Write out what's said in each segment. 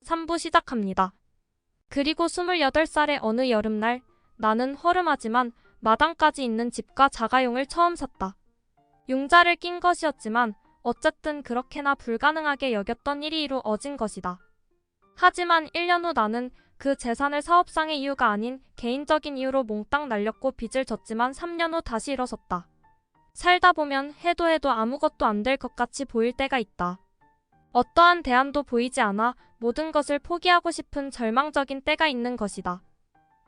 3부 시작합니다. 그리고 28살의 어느 여름날 나는 허름하지만 마당까지 있는 집과 자가용을 처음 샀다. 융자를 낀 것이었지만 어쨌든 그렇게나 불가능하게 여겼던 일이 이루어진 것이다. 하지만 1년 후 나는 그 재산을 사업상의 이유가 아닌 개인적인 이유로 몽땅 날렸고 빚을 졌지만 3년 후 다시 일어섰다. 살다 보면 해도 아무것도 안 될 것 같이 보일 때가 있다. 어떠한 대안도 보이지 않아 모든 것을 포기하고 싶은 절망적인 때가 있는 것이다.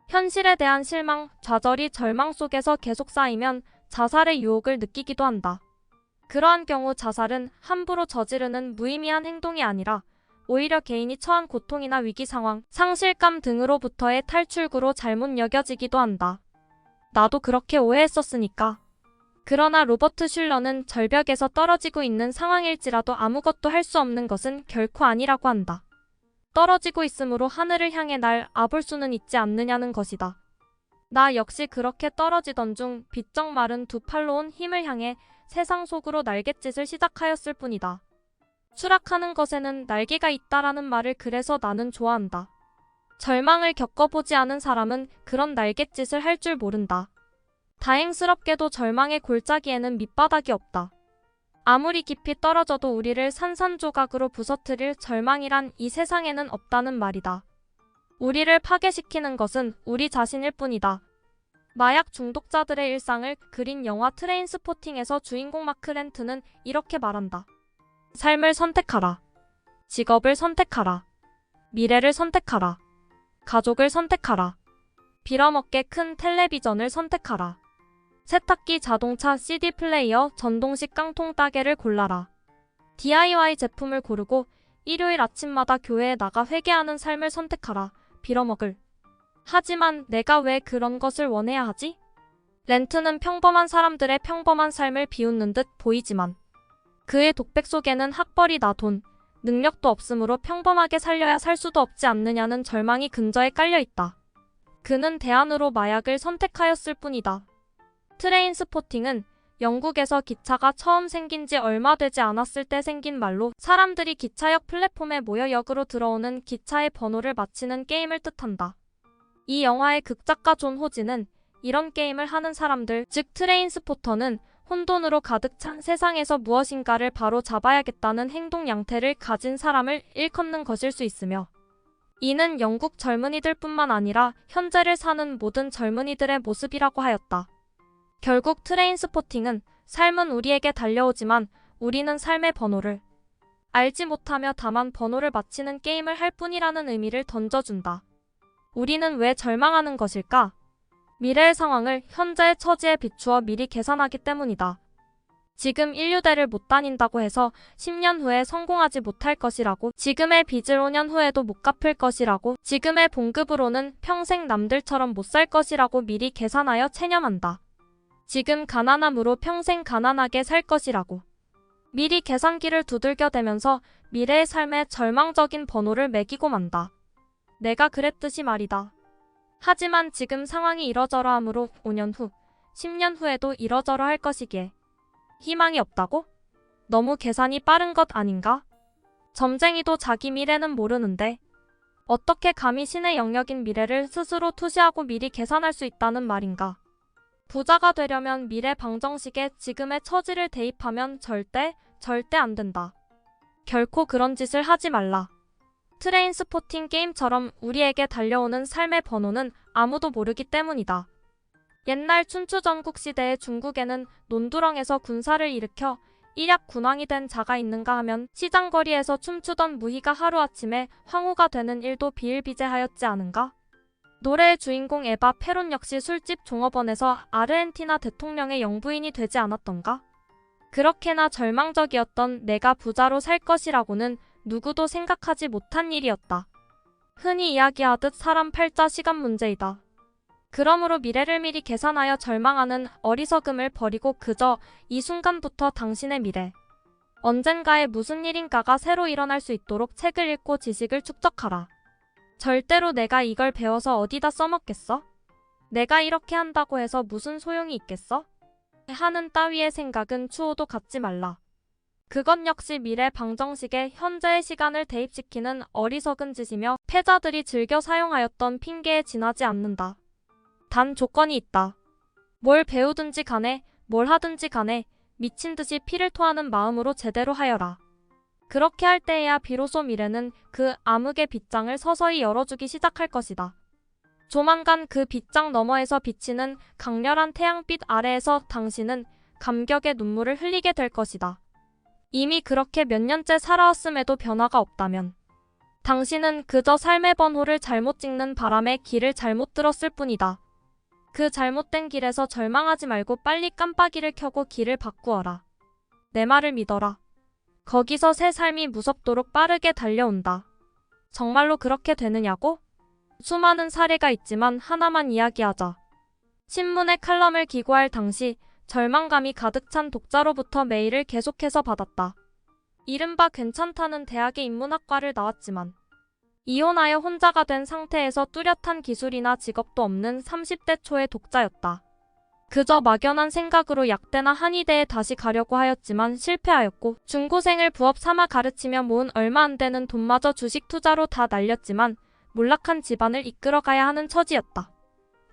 현실에 대한 실망, 좌절이 절망 속에서 계속 쌓이면 자살의 유혹을 느끼기도 한다. 그러한 경우 자살은 함부로 저지르는 무의미한 행동이 아니라 오히려 개인이 처한 고통이나 위기 상황, 상실감 등으로부터의 탈출구로 잘못 여겨지기도 한다. 나도 그렇게 오해했었으니까. 그러나 로버트 슐러는 절벽에서 떨어지고 있는 상황일지라도 아무것도 할 수 없는 것은 결코 아니라고 한다. 떨어지고 있으므로 하늘을 향해 날 아볼 수는 있지 않느냐는 것이다. 나 역시 그렇게 떨어지던 중 비쩍 마른 두 팔로 온 힘을 향해 세상 속으로 날갯짓을 시작하였을 뿐이다. 추락하는 것에는 날개가 있다라는 말을 그래서 나는 좋아한다. 절망을 겪어보지 않은 사람은 그런 날갯짓을 할 줄 모른다. 다행스럽게도 절망의 골짜기에는 밑바닥이 없다. 아무리 깊이 떨어져도 우리를 산산조각으로 부서뜨릴 절망이란 이 세상에는 없다는 말이다. 우리를 파괴시키는 것은 우리 자신일 뿐이다. 마약 중독자들의 일상을 그린 영화 트레인스포팅에서 주인공 마크 렌트는 이렇게 말한다. 삶을 선택하라. 직업을 선택하라. 미래를 선택하라. 가족을 선택하라. 빌어먹게 큰 텔레비전을 선택하라. 세탁기, 자동차, CD 플레이어, 전동식 깡통 따개를 골라라. DIY 제품을 고르고 일요일 아침마다 교회에 나가 회개하는 삶을 선택하라. 빌어먹을. 하지만 내가 왜 그런 것을 원해야 하지? 렌트는 평범한 사람들의 평범한 삶을 비웃는 듯 보이지만 그의 독백 속에는 학벌이나 돈, 능력도 없으므로 평범하게 살려야 살 수도 없지 않느냐는 절망이 근저에 깔려있다. 그는 대안으로 마약을 선택하였을 뿐이다. 트레인스포팅은 영국에서 기차가 처음 생긴 지 얼마 되지 않았을 때 생긴 말로 사람들이 기차역 플랫폼에 모여 역으로 들어오는 기차의 번호를 맞히는 게임을 뜻한다. 이 영화의 극작가 존 호지는 이런 게임을 하는 사람들, 즉 트레인스포터는 혼돈으로 가득 찬 세상에서 무엇인가를 바로 잡아야겠다는 행동 양태를 가진 사람을 일컫는 것일 수 있으며 이는 영국 젊은이들뿐만 아니라 현재를 사는 모든 젊은이들의 모습이라고 하였다. 결국 트레인스포팅은 삶은 우리에게 달려오지만 우리는 삶의 번호를 알지 못하며 다만 번호를 맞히는 게임을 할 뿐이라는 의미를 던져준다. 우리는 왜 절망하는 것일까? 미래의 상황을 현재의 처지에 비추어 미리 계산하기 때문이다. 지금 인류대를 못 다닌다고 해서 10년 후에 성공하지 못할 것이라고, 지금의 빚을 5년 후에도 못 갚을 것이라고, 지금의 봉급으로는 평생 남들처럼 못 살 것이라고 미리 계산하여 체념한다. 지금 가난함으로 평생 가난하게 살 것이라고. 미리 계산기를 두들겨대면서 미래의 삶에 절망적인 번호를 매기고 만다. 내가 그랬듯이 말이다. 하지만 지금 상황이 이러저러하므로 5년 후, 10년 후에도 이러저러 할 것이기에 희망이 없다고? 너무 계산이 빠른 것 아닌가? 점쟁이도 자기 미래는 모르는데 어떻게 감히 신의 영역인 미래를 스스로 투시하고 미리 계산할 수 있다는 말인가? 부자가 되려면 미래 방정식에 지금의 처지를 대입하면 절대 안 된다. 결코 그런 짓을 하지 말라. 트레인스포팅 게임처럼 우리에게 달려오는 삶의 번호는 아무도 모르기 때문이다. 옛날 춘추전국 시대의 중국에는 논두렁에서 군사를 일으켜 일약 군왕이 된 자가 있는가 하면 시장거리에서 춤추던 무희가 하루아침에 황후가 되는 일도 비일비재하였지 않은가? 노래의 주인공 에바 페론 역시 술집 종업원에서 아르헨티나 대통령의 영부인이 되지 않았던가? 그렇게나 절망적이었던 내가 부자로 살 것이라고는 누구도 생각하지 못한 일이었다. 흔히 이야기하듯 사람 팔자 시간 문제이다. 그러므로 미래를 미리 계산하여 절망하는 어리석음을 버리고 그저 이 순간부터 당신의 미래, 언젠가에 무슨 일인가가 새로 일어날 수 있도록 책을 읽고 지식을 축적하라. 절대로 내가 이걸 배워서 어디다 써먹겠어? 내가 이렇게 한다고 해서 무슨 소용이 있겠어? 하는 따위의 생각은 추호도 갖지 말라. 그것 역시 미래 방정식에 현재의 시간을 대입시키는 어리석은 짓이며 패자들이 즐겨 사용하였던 핑계에 지나지 않는다. 단 조건이 있다. 뭘 배우든지 간에 뭘 하든지 간에 미친 듯이 피를 토하는 마음으로 제대로 하여라. 그렇게 할 때에야 비로소 미래는 그 암흑의 빗장을 서서히 열어주기 시작할 것이다. 조만간 그 빗장 너머에서 비치는 강렬한 태양빛 아래에서 당신은 감격의 눈물을 흘리게 될 것이다. 이미 그렇게 몇 년째 살아왔음에도 변화가 없다면 당신은 그저 삶의 번호를 잘못 찍는 바람에 길을 잘못 들었을 뿐이다. 그 잘못된 길에서 절망하지 말고 빨리 깜빡이를 켜고 길을 바꾸어라. 내 말을 믿어라. 거기서 새 삶이 무섭도록 빠르게 달려온다. 정말로 그렇게 되느냐고? 수많은 사례가 있지만 하나만 이야기하자. 신문에 칼럼을 기고할 당시 절망감이 가득 찬 독자로부터 메일을 계속해서 받았다. 이른바 괜찮다는 대학의 인문학과를 나왔지만 이혼하여 혼자가 된 상태에서 뚜렷한 기술이나 직업도 없는 30대 초의 독자였다. 그저 막연한 생각으로 약대나 한의대에 다시 가려고 하였지만 실패하였고 중고생을 부업 삼아 가르치며 모은 얼마 안 되는 돈마저 주식 투자로 다 날렸지만 몰락한 집안을 이끌어가야 하는 처지였다.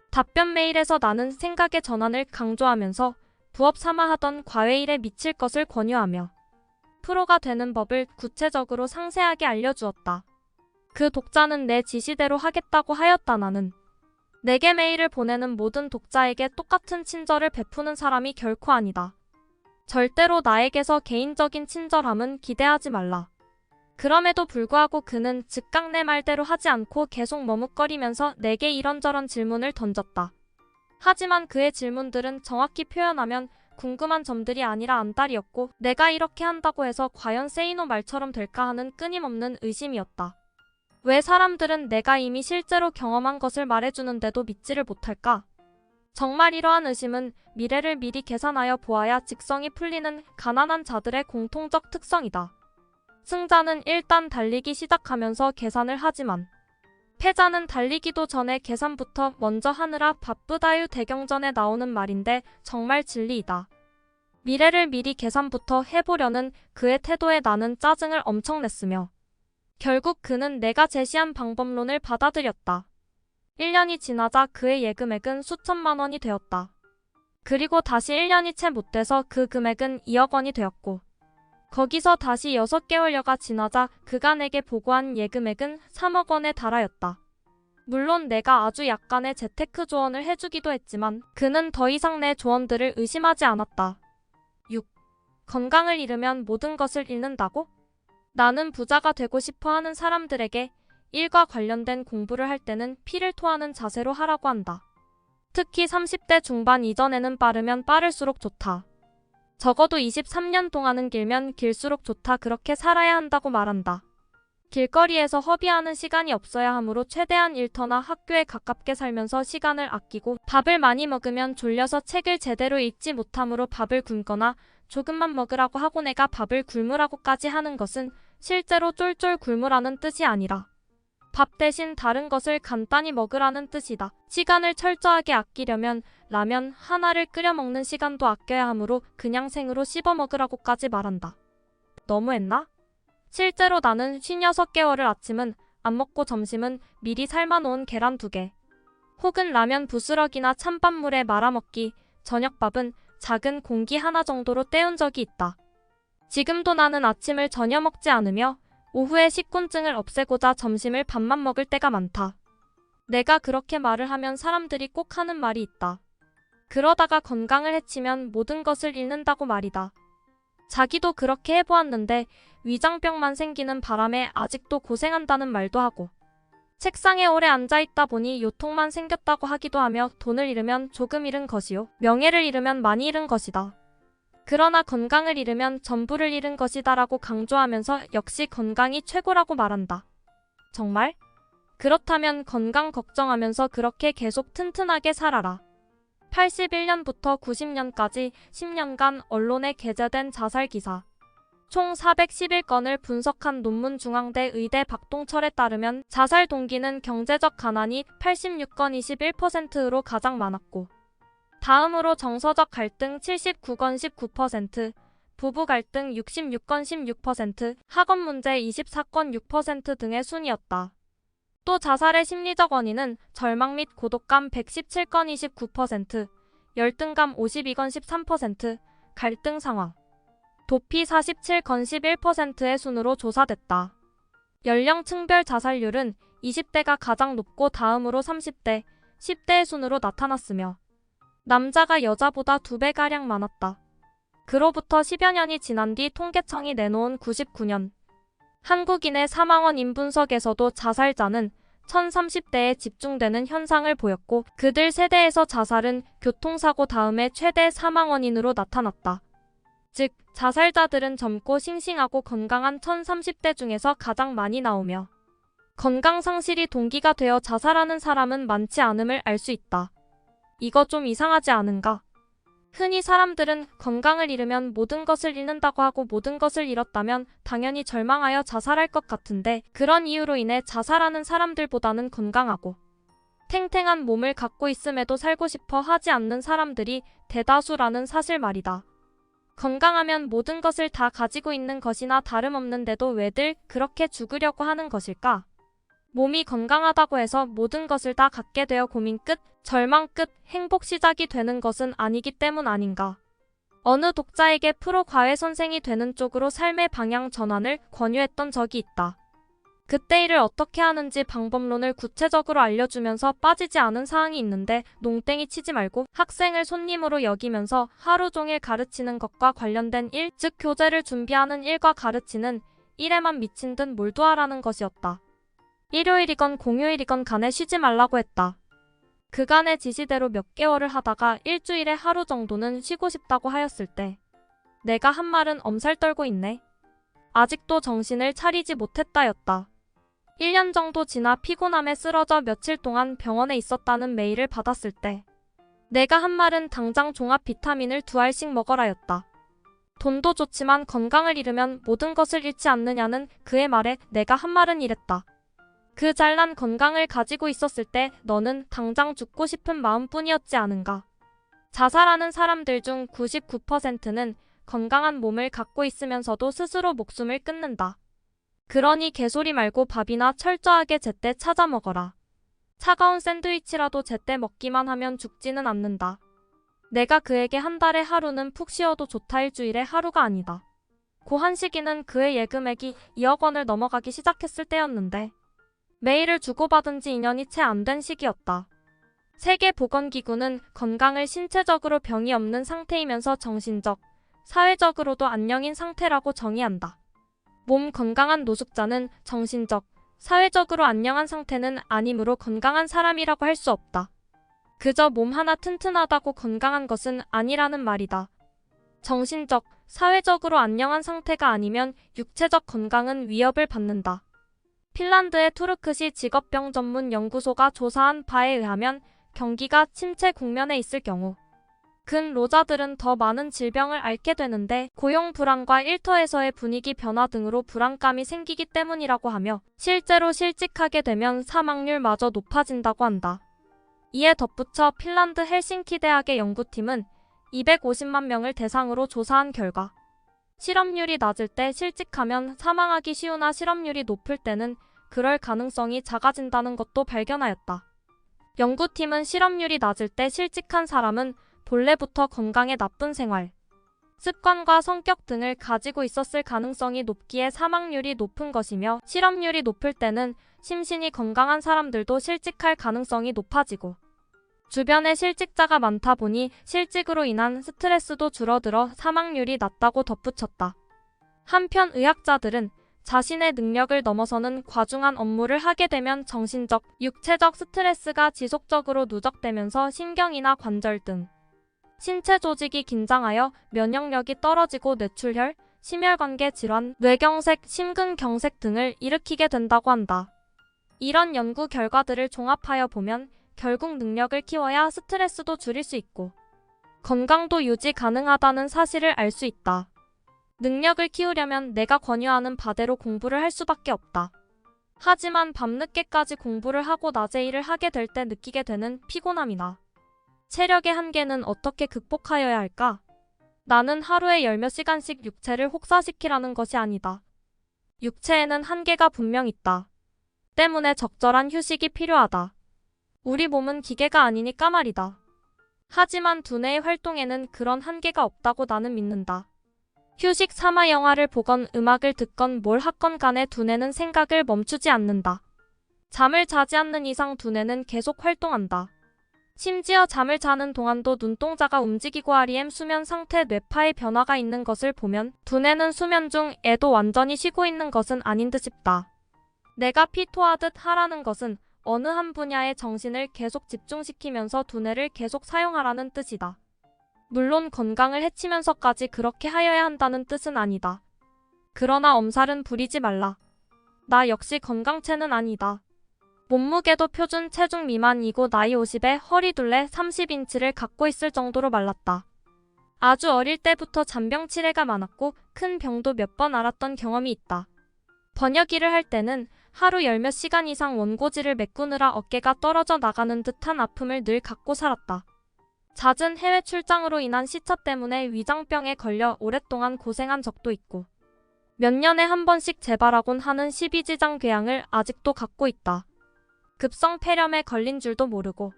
답변 메일에서 나는 생각의 전환을 강조하면서 부업 삼아 하던 과외일에 미칠 것을 권유하며 프로가 되는 법을 구체적으로 상세하게 알려주었다. 그 독자는 내 지시대로 하겠다고 하였다. 나는 내게 메일을 보내는 모든 독자에게 똑같은 친절을 베푸는 사람이 결코 아니다. 절대로 나에게서 개인적인 친절함은 기대하지 말라. 그럼에도 불구하고 그는 즉각 내 말대로 하지 않고 계속 머뭇거리면서 내게 이런저런 질문을 던졌다. 하지만 그의 질문들은 정확히 표현하면 궁금한 점들이 아니라 안달이었고 내가 이렇게 한다고 해서 과연 세이노 말처럼 될까 하는 끊임없는 의심이었다. 왜 사람들은 내가 이미 실제로 경험한 것을 말해주는데도 믿지를 못할까? 정말 이러한 의심은 미래를 미리 계산하여 보아야 직성이 풀리는 가난한 자들의 공통적 특성이다. 승자는 일단 달리기 시작하면서 계산을 하지만 패자는 달리기도 전에 계산부터 먼저 하느라 바쁘다유 대경전에 나오는 말인데 정말 진리이다. 미래를 미리 계산부터 해보려는 그의 태도에 나는 짜증을 엄청 냈으며 결국 그는 내가 제시한 방법론을 받아들였다. 1년이 지나자 그의 예금액은 수천만 원이 되었다. 그리고 다시 1년이 채 못 돼서 그 금액은 2억 원이 되었고 거기서 다시 6개월여가 지나자 그가 내게 보고한 예금액은 3억 원에 달하였다. 물론 내가 아주 약간의 재테크 조언을 해주기도 했지만 그는 더 이상 내 조언들을 의심하지 않았다. 6. 건강을 잃으면 모든 것을 잃는다고? 나는 부자가 되고 싶어 하는 사람들에게 일과 관련된 공부를 할 때는 피를 토하는 자세로 하라고 한다. 특히 30대 중반 이전에는 빠르면 빠를수록 좋다. 적어도 23년 동안은 길면 길수록 좋다. 그렇게 살아야 한다고 말한다. 길거리에서 허비하는 시간이 없어야 하므로 최대한 일터나 학교에 가깝게 살면서 시간을 아끼고 밥을 많이 먹으면 졸려서 책을 제대로 읽지 못하므로 밥을 굶거나 조금만 먹으라고 하고 내가 밥을 굶으라고까지 하는 것은 실제로 쫄쫄 굶으라는 뜻이 아니라 밥 대신 다른 것을 간단히 먹으라는 뜻이다. 시간을 철저하게 아끼려면 라면 하나를 끓여 먹는 시간도 아껴야 하므로 그냥 생으로 씹어 먹으라고까지 말한다. 너무했나? 실제로 나는 56개월을 아침은 안 먹고 점심은 미리 삶아놓은 계란 2개, 혹은 라면 부스러기나 찬밥물에 말아먹기, 저녁밥은 작은 공기 하나 정도로 때운 적이 있다. 지금도 나는 아침을 전혀 먹지 않으며 오후에 식곤증을 없애고자 점심을 밥만 먹을 때가 많다. 내가 그렇게 말을 하면 사람들이 꼭 하는 말이 있다. 그러다가 건강을 해치면 모든 것을 잃는다고 말이다. 자기도 그렇게 해보았는데 위장병만 생기는 바람에 아직도 고생한다는 말도 하고 책상에 오래 앉아있다 보니 요통만 생겼다고 하기도 하며 돈을 잃으면 조금 잃은 것이요 명예를 잃으면 많이 잃은 것이다. 그러나 건강을 잃으면 전부를 잃은 것이다라고 강조하면서 역시 건강이 최고라고 말한다. 정말? 그렇다면 건강 걱정하면서 그렇게 계속 튼튼하게 살아라. 81년부터 90년까지 10년간 언론에 게재된 자살 기사 총 411건을 분석한 논문 중앙대 의대 박동철에 따르면 자살 동기는 경제적 가난이 86건 21%로 가장 많았고 다음으로 정서적 갈등 79건 19%, 부부 갈등 66건 16%, 학업 문제 24건 6% 등의 순이었다. 또 자살의 심리적 원인은 절망 및 고독감 117건 29%, 열등감 52건 13%, 갈등 상황, 도피 47건 11%의 순으로 조사됐다. 연령층별 자살률은 20대가 가장 높고 다음으로 30대, 10대의 순으로 나타났으며 남자가 여자보다 2배가량 많았다. 그로부터 10여 년이 지난 뒤 통계청이 내놓은 99년 한국인의 사망원 인분석에서도 자살자는 1030대에 집중되는 현상을 보였고 그들 세대에서 자살은 교통사고 다음에 최대 사망 원인으로 나타났다. 즉, 자살자들은 젊고 싱싱하고 건강한 1030대 중에서 가장 많이 나오며 건강 상실이 동기가 되어 자살하는 사람은 많지 않음을 알 수 있다. 이거 좀 이상하지 않은가? 흔히 사람들은 건강을 잃으면 모든 것을 잃는다고 하고 모든 것을 잃었다면 당연히 절망하여 자살할 것 같은데 그런 이유로 인해 자살하는 사람들보다는 건강하고 탱탱한 몸을 갖고 있음에도 살고 싶어 하지 않는 사람들이 대다수라는 사실 말이다. 건강하면 모든 것을 다 가지고 있는 것이나 다름없는데도 왜들 그렇게 죽으려고 하는 것일까? 몸이 건강하다고 해서 모든 것을 다 갖게 되어 고민 끝, 절망 끝, 행복 시작이 되는 것은 아니기 때문 아닌가. 어느 독자에게 프로 과외 선생이 되는 쪽으로 삶의 방향 전환을 권유했던 적이 있다. 그때 일을 어떻게 하는지 방법론을 구체적으로 알려주면서 빠지지 않은 사항이 있는데 농땡이 치지 말고 학생을 손님으로 여기면서 하루 종일 가르치는 것과 관련된 일, 즉 교재를 준비하는 일과 가르치는 일에만 미친 듯 몰두하라는 것이었다. 일요일이건 공휴일이건 간에 쉬지 말라고 했다. 그간의 지시대로 몇 개월을 하다가 일주일에 하루 정도는 쉬고 싶다고 하였을 때 내가 한 말은 엄살 떨고 있네. 아직도 정신을 차리지 못했다였다. 1년 정도 지나 피곤함에 쓰러져 며칠 동안 병원에 있었다는 메일을 받았을 때 내가 한 말은 당장 종합 비타민을 2알씩 먹어라였다. 돈도 좋지만 건강을 잃으면 모든 것을 잃지 않느냐는 그의 말에 내가 한 말은 이랬다. 그 잘난 건강을 가지고 있었을 때 너는 당장 죽고 싶은 마음뿐이었지 않은가. 자살하는 사람들 중 99%는 건강한 몸을 갖고 있으면서도 스스로 목숨을 끊는다. 그러니 개소리 말고 밥이나 철저하게 제때 찾아 먹어라. 차가운 샌드위치라도 제때 먹기만 하면 죽지는 않는다. 내가 그에게 한 달에 하루는 푹 쉬어도 좋다 일주일에 하루가 아니다. 고 한 시기는 그의 예금액이 2억 원을 넘어가기 시작했을 때였는데 메일을 주고받은 지 2년이 채 안 된 시기였다. 세계보건기구는 건강을 신체적으로 병이 없는 상태이면서 정신적, 사회적으로도 안녕인 상태라고 정의한다. 몸 건강한 노숙자는 정신적, 사회적으로 안녕한 상태는 아니므로 건강한 사람이라고 할 수 없다. 그저 몸 하나 튼튼하다고 건강한 것은 아니라는 말이다. 정신적, 사회적으로 안녕한 상태가 아니면 육체적 건강은 위협을 받는다. 핀란드의 투르크시 직업병 전문 연구소가 조사한 바에 의하면 경기가 침체 국면에 있을 경우 근로자들은 더 많은 질병을 앓게 되는데 고용 불안과 일터에서의 분위기 변화 등으로 불안감이 생기기 때문이라고 하며 실제로 실직하게 되면 사망률마저 높아진다고 한다. 이에 덧붙여 핀란드 헬싱키 대학의 연구팀은 250만 명을 대상으로 조사한 결과 실업률이 낮을 때 실직하면 사망하기 쉬우나 실업률이 높을 때는 그럴 가능성이 작아진다는 것도 발견하였다. 연구팀은 실업률이 낮을 때 실직한 사람은 본래부터 건강에 나쁜 생활, 습관과 성격 등을 가지고 있었을 가능성이 높기에 사망률이 높은 것이며 실업률이 높을 때는 심신이 건강한 사람들도 실직할 가능성이 높아지고 주변에 실직자가 많다 보니 실직으로 인한 스트레스도 줄어들어 사망률이 낮다고 덧붙였다. 한편 의학자들은 자신의 능력을 넘어서는 과중한 업무를 하게 되면 정신적, 육체적 스트레스가 지속적으로 누적되면서 신경이나 관절 등 신체 조직이 긴장하여 면역력이 떨어지고 뇌출혈, 심혈관계 질환, 뇌경색, 심근경색 등을 일으키게 된다고 한다. 이런 연구 결과들을 종합하여 보면 결국 능력을 키워야 스트레스도 줄일 수 있고 건강도 유지 가능하다는 사실을 알 수 있다. 능력을 키우려면 내가 권유하는 바대로 공부를 할 수밖에 없다. 하지만 밤늦게까지 공부를 하고 낮에 일을 하게 될 때 느끼게 되는 피곤함이나 체력의 한계는 어떻게 극복하여야 할까? 나는 하루에 열 몇 시간씩 육체를 혹사시키라는 것이 아니다. 육체에는 한계가 분명 있다. 때문에 적절한 휴식이 필요하다. 우리 몸은 기계가 아니니까 말이다. 하지만 두뇌의 활동에는 그런 한계가 없다고 나는 믿는다. 휴식 삼아 영화를 보건 음악을 듣건 뭘 하건 간에 두뇌는 생각을 멈추지 않는다. 잠을 자지 않는 이상 두뇌는 계속 활동한다. 심지어 잠을 자는 동안도 눈동자가 움직이고 REM 수면 상태 뇌파의 변화가 있는 것을 보면 두뇌는 수면 중에도 완전히 쉬고 있는 것은 아닌 듯 싶다. 내가 피토하듯 하라는 것은 어느 한 분야에 정신을 계속 집중시키면서 두뇌를 계속 사용하라는 뜻이다. 물론 건강을 해치면서까지 그렇게 하여야 한다는 뜻은 아니다. 그러나 엄살은 부리지 말라. 나 역시 건강체는 아니다. 몸무게도 표준 체중 미만이고 나이 50에 허리 둘레 30인치를 갖고 있을 정도로 말랐다. 아주 어릴 때부터 잔병 치레가 많았고 큰 병도 몇 번 앓았던 경험이 있다. 번역 일을 할 때는 하루 열 몇 시간 이상 원고지를 메꾸느라 어깨가 떨어져 나가는 듯한 아픔을 늘 갖고 살았다. 잦은 해외 출장으로 인한 시차 때문에 위장병에 걸려 오랫동안 고생한 적도 있고 몇 년에 한 번씩 재발하곤 하는 십이지장 궤양을 아직도 갖고 있다. 급성 폐렴에 걸린 줄도 모르고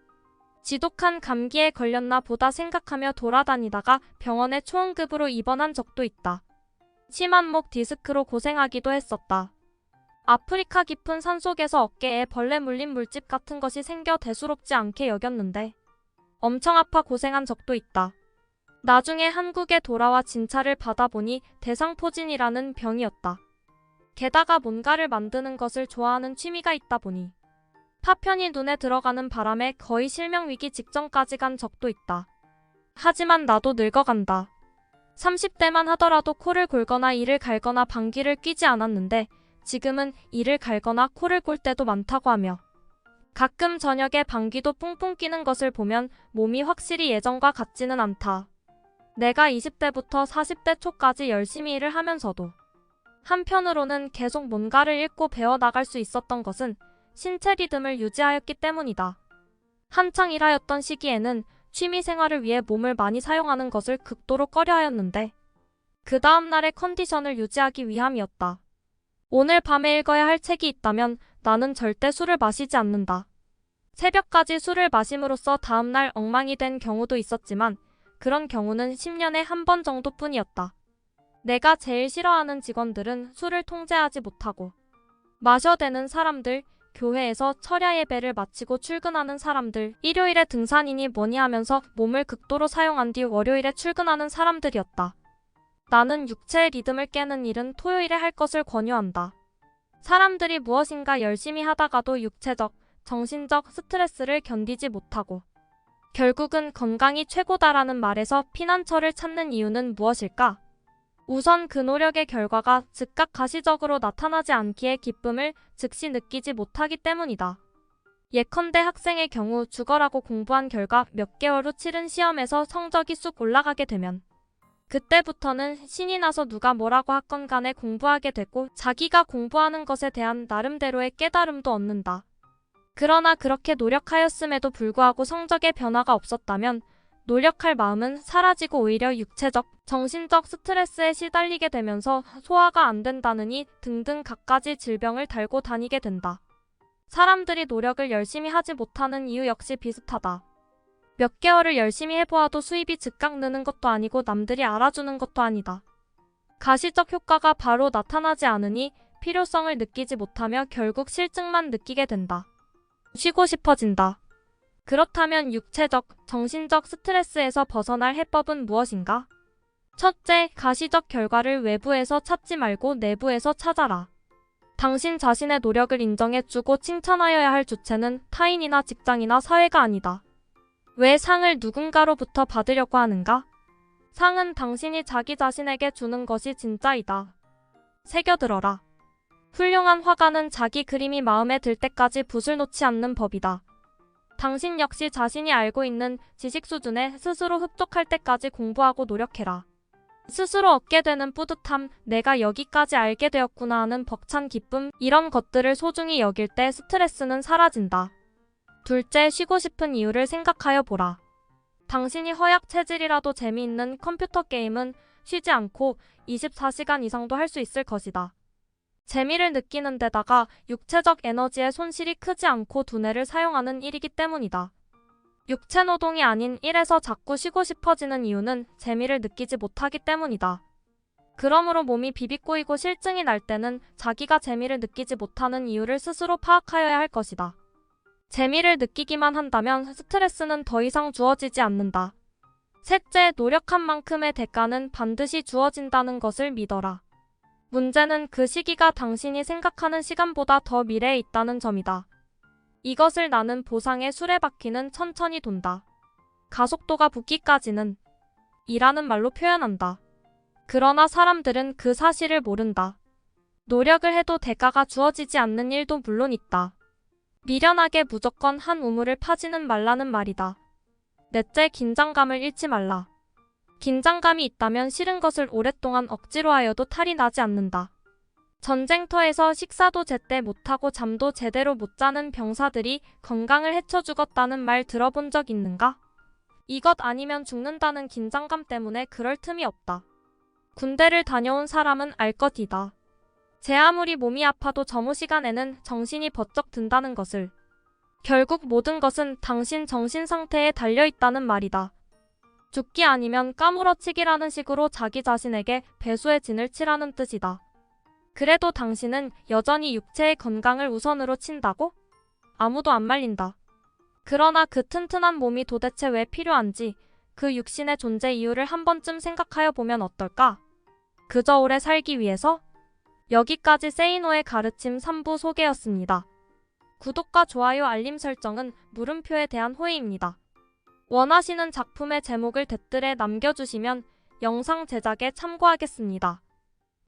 지독한 감기에 걸렸나 보다 생각하며 돌아다니다가 병원에 초응급으로 입원한 적도 있다. 심한 목 디스크로 고생하기도 했었다. 아프리카 깊은 산속에서 어깨에 벌레 물린 물집 같은 것이 생겨 대수롭지 않게 여겼는데 엄청 아파 고생한 적도 있다. 나중에 한국에 돌아와 진찰을 받아보니 대상포진이라는 병이었다. 게다가 뭔가를 만드는 것을 좋아하는 취미가 있다 보니 파편이 눈에 들어가는 바람에 거의 실명위기 직전까지 간 적도 있다. 하지만 나도 늙어간다. 30대만 하더라도 코를 골거나 이를 갈거나 방귀를 뀌지 않았는데 지금은 이를 갈거나 코를 골 때도 많다고 하며 가끔 저녁에 방귀도 뿡뿡 끼는 것을 보면 몸이 확실히 예전과 같지는 않다. 내가 20대부터 40대 초까지 열심히 일을 하면서도 한편으로는 계속 뭔가를 읽고 배워나갈 수 있었던 것은 신체 리듬을 유지하였기 때문이다. 한창 일하였던 시기에는 취미 생활을 위해 몸을 많이 사용하는 것을 극도로 꺼려하였는데 그 다음 날의 컨디션을 유지하기 위함이었다. 오늘 밤에 읽어야 할 책이 있다면 나는 절대 술을 마시지 않는다. 새벽까지 술을 마심으로써 다음날 엉망이 된 경우도 있었지만 그런 경우는 10년에 한 번 정도뿐이었다. 내가 제일 싫어하는 직원들은 술을 통제하지 못하고 마셔대는 사람들, 교회에서 철야 예배를 마치고 출근하는 사람들, 일요일에 등산이니 뭐니 하면서 몸을 극도로 사용한 뒤 월요일에 출근하는 사람들이었다. 나는 육체의 리듬을 깨는 일은 토요일에 할 것을 권유한다. 사람들이 무엇인가 열심히 하다가도 육체적, 정신적 스트레스를 견디지 못하고 결국은 건강이 최고다라는 말에서 피난처를 찾는 이유는 무엇일까? 우선 그 노력의 결과가 즉각 가시적으로 나타나지 않기에 기쁨을 즉시 느끼지 못하기 때문이다. 예컨대 학생의 경우 죽어라고 공부한 결과 몇 개월 후 치른 시험에서 성적이 쑥 올라가게 되면 그때부터는 신이 나서 누가 뭐라고 하건 간에 공부하게 되고 자기가 공부하는 것에 대한 나름대로의 깨달음도 얻는다. 그러나 그렇게 노력하였음에도 불구하고 성적의 변화가 없었다면 노력할 마음은 사라지고 오히려 육체적, 정신적 스트레스에 시달리게 되면서 소화가 안 된다느니 등등 갖가지 질병을 달고 다니게 된다. 사람들이 노력을 열심히 하지 못하는 이유 역시 비슷하다. 몇 개월을 열심히 해보아도 수입이 즉각 느는 것도 아니고 남들이 알아주는 것도 아니다. 가시적 효과가 바로 나타나지 않으니 필요성을 느끼지 못하며 결국 실증만 느끼게 된다. 쉬고 싶어진다. 그렇다면 육체적, 정신적 스트레스에서 벗어날 해법은 무엇인가? 첫째, 가시적 결과를 외부에서 찾지 말고 내부에서 찾아라. 당신 자신의 노력을 인정해주고 칭찬하여야 할 주체는 타인이나 직장이나 사회가 아니다. 왜 상을 누군가로부터 받으려고 하는가? 상은 당신이 자기 자신에게 주는 것이 진짜이다. 새겨들어라. 훌륭한 화가는 자기 그림이 마음에 들 때까지 붓을 놓지 않는 법이다. 당신 역시 자신이 알고 있는 지식 수준에 스스로 흡족할 때까지 공부하고 노력해라. 스스로 얻게 되는 뿌듯함, 내가 여기까지 알게 되었구나 하는 벅찬 기쁨, 이런 것들을 소중히 여길 때 스트레스는 사라진다. 둘째, 쉬고 싶은 이유를 생각하여 보라. 당신이 허약 체질이라도 재미있는 컴퓨터 게임은 쉬지 않고 24시간 이상도 할 수 있을 것이다. 재미를 느끼는 데다가 육체적 에너지의 손실이 크지 않고 두뇌를 사용하는 일이기 때문이다. 육체 노동이 아닌 일에서 자꾸 쉬고 싶어지는 이유는 재미를 느끼지 못하기 때문이다. 그러므로 몸이 비비꼬이고 실증이 날 때는 자기가 재미를 느끼지 못하는 이유를 스스로 파악하여야 할 것이다. 재미를 느끼기만 한다면 스트레스는 더 이상 주어지지 않는다. 셋째, 노력한 만큼의 대가는 반드시 주어진다는 것을 믿어라. 문제는 그 시기가 당신이 생각하는 시간보다 더 미래에 있다는 점이다. 이것을 나는 보상의 수레바퀴는 천천히 돈다. 가속도가 붙기까지는 이라는 말로 표현한다. 그러나 사람들은 그 사실을 모른다. 노력을 해도 대가가 주어지지 않는 일도 물론 있다. 미련하게 무조건 한 우물을 파지는 말라는 말이다. 넷째, 긴장감을 잃지 말라. 긴장감이 있다면 싫은 것을 오랫동안 억지로 하여도 탈이 나지 않는다. 전쟁터에서 식사도 제때 못하고 잠도 제대로 못 자는 병사들이 건강을 해쳐 죽었다는 말 들어본 적 있는가? 이것 아니면 죽는다는 긴장감 때문에 그럴 틈이 없다. 군대를 다녀온 사람은 알 것이다. 제 아무리 몸이 아파도 점호 시간에는 정신이 번쩍 든다는 것을. 결국 모든 것은 당신 정신 상태에 달려있다는 말이다. 죽기 아니면 까무러치기라는 식으로 자기 자신에게 배수의 진을 치라는 뜻이다. 그래도 당신은 여전히 육체의 건강을 우선으로 친다고? 아무도 안 말린다. 그러나 그 튼튼한 몸이 도대체 왜 필요한지 그 육신의 존재 이유를 한 번쯤 생각하여 보면 어떨까? 그저 오래 살기 위해서? 여기까지 세이노의 가르침 3부 소개였습니다. 구독과 좋아요 알림 설정은 물음표에 대한 호의입니다. 원하시는 작품의 제목을 댓글에 남겨주시면 영상 제작에 참고하겠습니다.